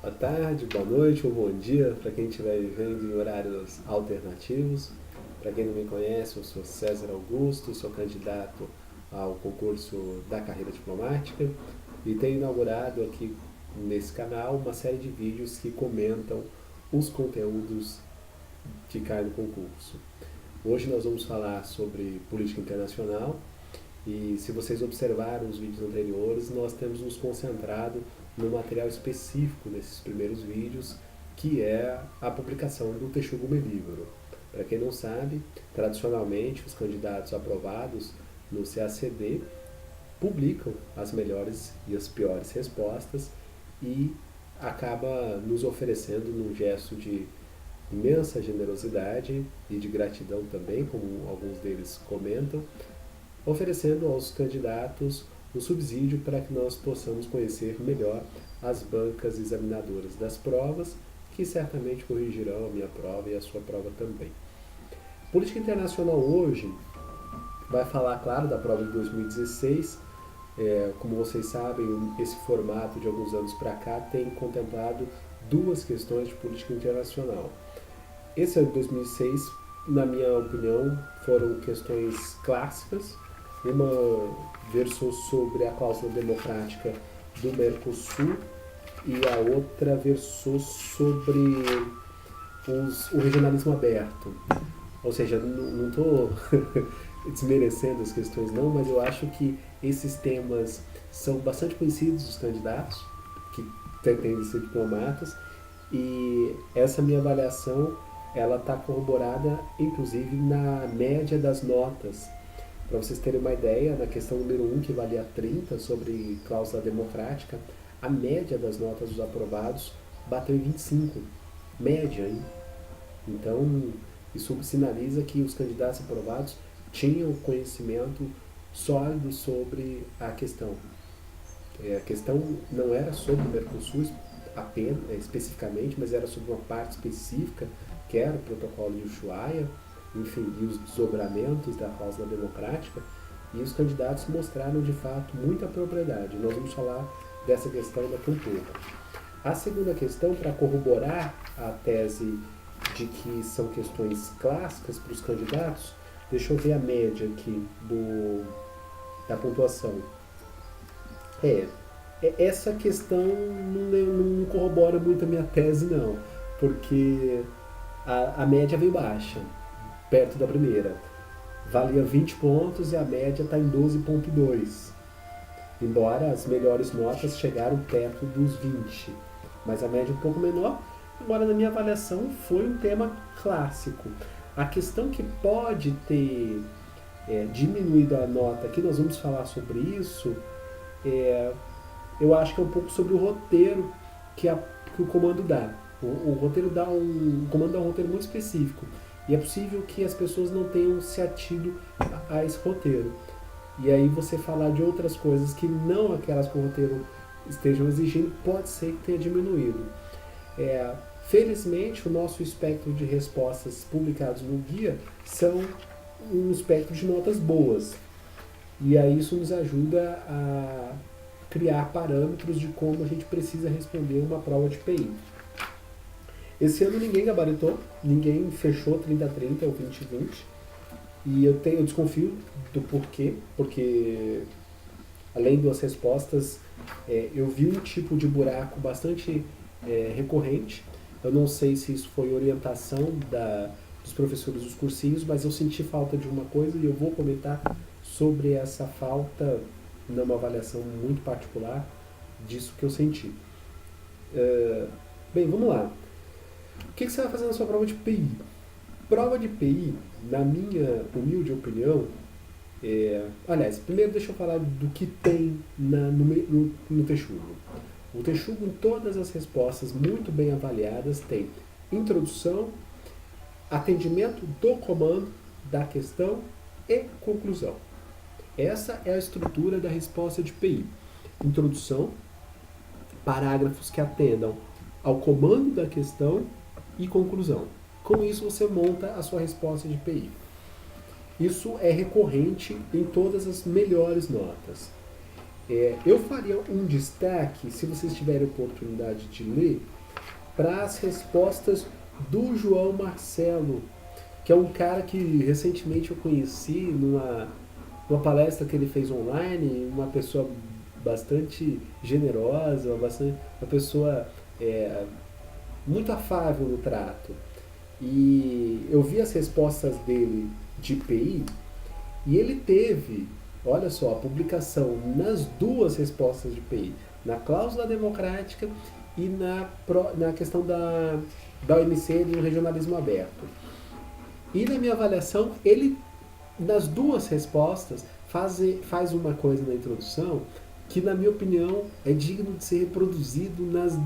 Boa tarde, boa noite ou bom dia para quem estiver vivendo em horários alternativos. Para quem não me conhece, eu sou César Augusto, sou candidato ao concurso da carreira diplomática e tenho inaugurado aqui nesse canal uma série de vídeos que comentam os conteúdos que caem no concurso. Hoje nós vamos falar sobre política internacional e se vocês observaram os vídeos anteriores, nós temos nos concentrado no material específico desses primeiros vídeos, que é a publicação do Texugo Melíbero. Para quem não sabe, tradicionalmente os candidatos aprovados no CACD publicam as melhores e as piores respostas e acaba nos oferecendo num gesto de imensa generosidade e de gratidão também, como alguns deles comentam, oferecendo aos candidatos o subsídio para que nós possamos conhecer melhor as bancas examinadoras das provas, que certamente corrigirão a minha prova e a sua prova também. Política Internacional hoje vai falar, claro, da prova de 2016. Como vocês sabem, esse formato de alguns anos para cá tem contemplado duas questões de política internacional. Esse ano de 2006, na minha opinião, foram questões clássicas. Uma versou sobre a cláusula democrática do Mercosul e a outra versou sobre o regionalismo aberto. Ou seja, não estou desmerecendo as questões não, mas eu acho que esses temas são bastante conhecidos dos candidatos que pretendem ser diplomatas e essa minha avaliação ela está corroborada inclusive na média das notas. Para vocês terem uma ideia, na questão número 1, que valia 30, sobre cláusula democrática, a média das notas dos aprovados bateu em 25. Média, hein? Então, isso sinaliza que os candidatos aprovados tinham conhecimento sólido sobre a questão. A questão não era sobre o Mercosul apenas, especificamente, mas era sobre uma parte específica, que era o protocolo de Ushuaia, enfim, e os desdobramentos da cláusula democrática, e os candidatos mostraram de fato muita propriedade. Nós vamos falar dessa questão daqui um pouco. A segunda questão, para corroborar a tese de que são questões clássicas para os candidatos, deixa eu ver a média aqui da pontuação. Essa questão não corrobora muito a minha tese não, porque a média veio baixa, perto da primeira. Valia 20 pontos e a média está em 12,2. Embora as melhores notas chegaram perto dos 20. Mas a média é um pouco menor, embora na minha avaliação foi um tema clássico. A questão que pode ter diminuído a nota, aqui nós vamos falar sobre isso, eu acho que é um pouco sobre o roteiro que o comando dá. O comando dá um roteiro muito específico. E é possível que as pessoas não tenham se atido a esse roteiro. E aí você falar de outras coisas que não aquelas que o roteiro estejam exigindo, pode ser que tenha diminuído. Felizmente, o nosso espectro de respostas publicados no guia são um espectro de notas boas. E aí isso nos ajuda a criar parâmetros de como a gente precisa responder uma prova de PI. Esse ano ninguém gabaritou, ninguém fechou 30-30 ou 20-20. E eu desconfio do porquê, porque além das respostas, eu vi um tipo de buraco bastante recorrente. Eu não sei se isso foi orientação dos professores dos cursinhos, mas eu senti falta de uma coisa e eu vou comentar sobre essa falta numa avaliação muito particular disso que eu senti. Bem, vamos lá. O que você vai fazer na sua prova de PI? Prova de PI, na minha humilde opinião, aliás, primeiro deixa eu falar do que tem no Texugo. O Texugo, em todas as respostas muito bem avaliadas, tem introdução, atendimento do comando, da questão e conclusão. Essa é a estrutura da resposta de PI. Introdução, parágrafos que atendam ao comando da questão e conclusão. Com isso você monta a sua resposta de PI. Isso é recorrente em todas as melhores notas. Eu faria um destaque, se vocês tiverem oportunidade de ler, para as respostas do João Marcelo, que é um cara que recentemente eu conheci numa palestra que ele fez online, uma pessoa bastante generosa, uma pessoa é, muito afável no trato. E eu vi as respostas dele de IPI e ele teve, olha só, a publicação nas duas respostas de IPI, na cláusula democrática e na questão da OMC do regionalismo aberto. E na minha avaliação, ele, nas duas respostas, faz uma coisa na introdução que, na minha opinião, é digno de ser reproduzido nas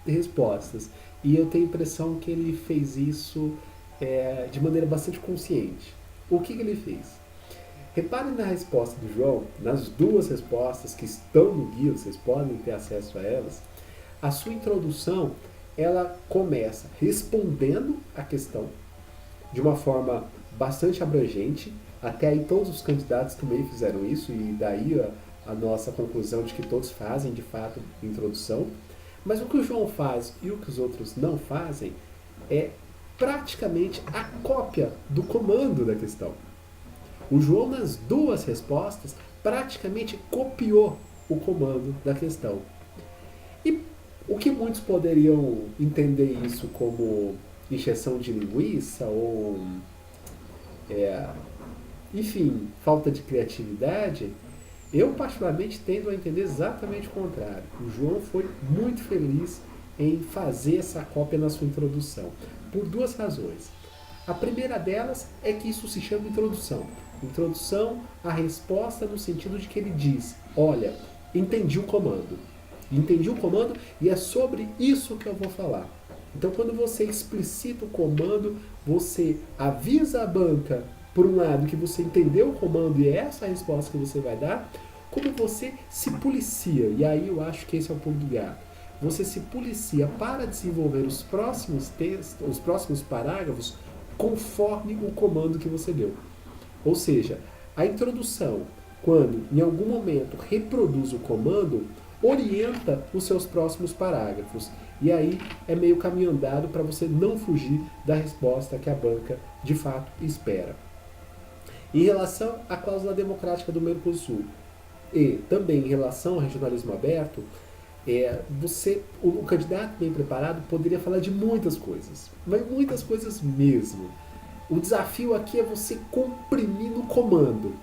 respostas. E eu tenho a impressão que ele fez isso de maneira bastante consciente. O que ele fez? Reparem na resposta do João, nas duas respostas que estão no guia, vocês podem ter acesso a elas. A sua introdução, ela começa respondendo a questão de uma forma bastante abrangente. Até aí todos os candidatos também fizeram isso, e daí a nossa conclusão de que todos fazem, de fato, introdução. Mas o que o João faz e o que os outros não fazem é praticamente a cópia do comando da questão. O João, nas duas respostas, praticamente copiou o comando da questão. E o que muitos poderiam entender isso como encheção de linguiça ou, enfim, falta de criatividade, eu particularmente tendo a entender exatamente o contrário. O João foi muito feliz em fazer essa cópia na sua introdução, por duas razões. A primeira delas é que isso se chama introdução. Introdução à resposta no sentido de que ele diz, olha, entendi o comando. Entendi o comando e é sobre isso que eu vou falar. Então, quando você explicita o comando, você avisa a banca, por um lado, que você entendeu o comando e é essa a resposta que você vai dar, como você se policia. E aí eu acho que esse é o ponto do gato. Você se policia para desenvolver os próximos textos, os próximos parágrafos, conforme o comando que você deu. Ou seja, a introdução, quando em algum momento reproduz o comando, orienta os seus próximos parágrafos. E aí é meio caminho andado para você não fugir da resposta que a banca de fato espera. Em relação à cláusula democrática do Mercosul e também em relação ao regionalismo aberto, o candidato bem preparado poderia falar de muitas coisas, mas muitas coisas mesmo. O desafio aqui é você comprimir no comando.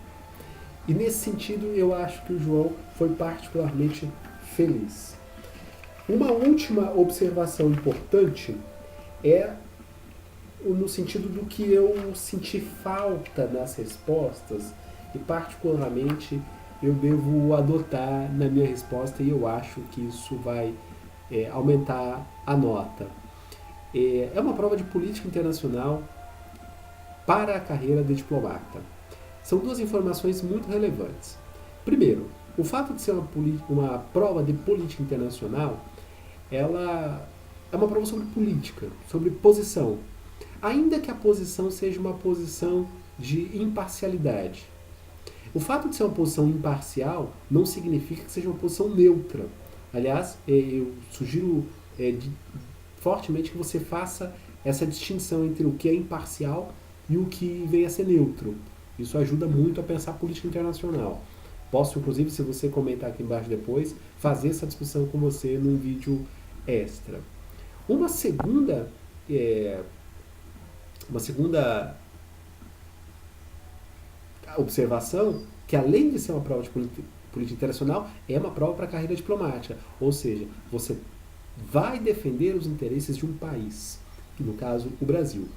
E nesse sentido eu acho que o João foi particularmente feliz. Uma última observação importante é no sentido do que eu senti falta nas respostas e particularmente eu devo adotar na minha resposta e eu acho que isso vai aumentar a nota. É uma prova de política internacional para a carreira de diplomata. São duas informações muito relevantes. Primeiro, o fato de ser uma prova de política internacional, ela é uma prova sobre política, sobre posição. Ainda que a posição seja uma posição de imparcialidade. O fato de ser uma posição imparcial não significa que seja uma posição neutra. Aliás, eu sugiro fortemente que você faça essa distinção entre o que é imparcial e o que vem a ser neutro. Isso ajuda muito a pensar a política internacional. Posso, inclusive, se você comentar aqui embaixo depois, fazer essa discussão com você num vídeo extra. Uma segunda observação, que além de ser uma prova de política internacional, é uma prova para a carreira diplomática. Ou seja, você vai defender os interesses de um país, que no caso o Brasil.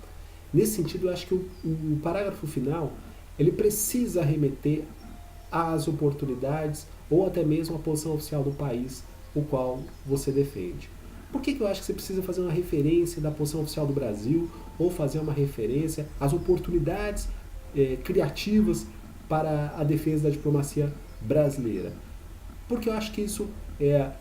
Nesse sentido, eu acho que o parágrafo final ele precisa remeter às oportunidades ou até mesmo à posição oficial do país o qual você defende. Por que eu acho que você precisa fazer uma referência da posição oficial do Brasil ou fazer uma referência às oportunidades criativas para a defesa da diplomacia brasileira? Porque eu acho que isso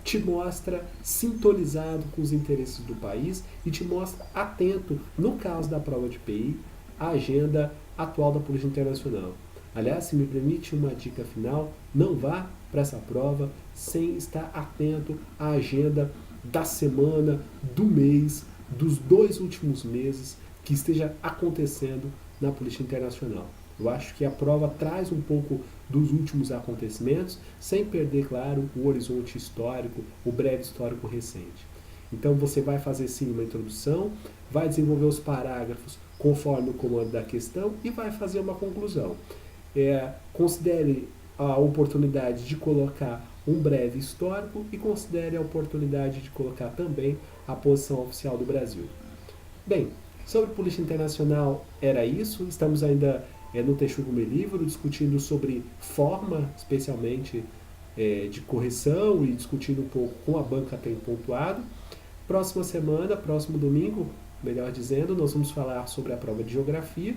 te mostra sintonizado com os interesses do país e te mostra atento, no caso da prova de PI, à agenda atual da política internacional. Aliás, se me permite uma dica final, não vá para essa prova sem estar atento à agenda da semana, do mês, dos 2 últimos meses que esteja acontecendo na política internacional. Eu acho que a prova traz um pouco dos últimos acontecimentos, sem perder, claro, o horizonte histórico, o breve histórico recente. Então você vai fazer sim uma introdução, vai desenvolver os parágrafos conforme o comando da questão e vai fazer uma conclusão. Considere a oportunidade de colocar um breve histórico e considere a oportunidade de colocar também a posição oficial do Brasil. Bem, sobre política internacional era isso. Estamos ainda no Texugo Me Livro discutindo sobre forma, especialmente de correção e discutindo um pouco com a banca tem pontuado. Próxima semana, próximo domingo, melhor dizendo, nós vamos falar sobre a prova de geografia.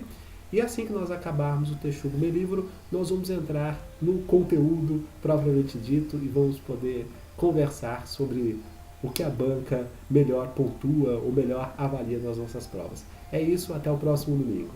E assim que nós acabarmos o Texugo Me Livro, nós vamos entrar no conteúdo propriamente dito e vamos poder conversar sobre o que a banca melhor pontua ou melhor avalia nas nossas provas. É isso, até o próximo domingo.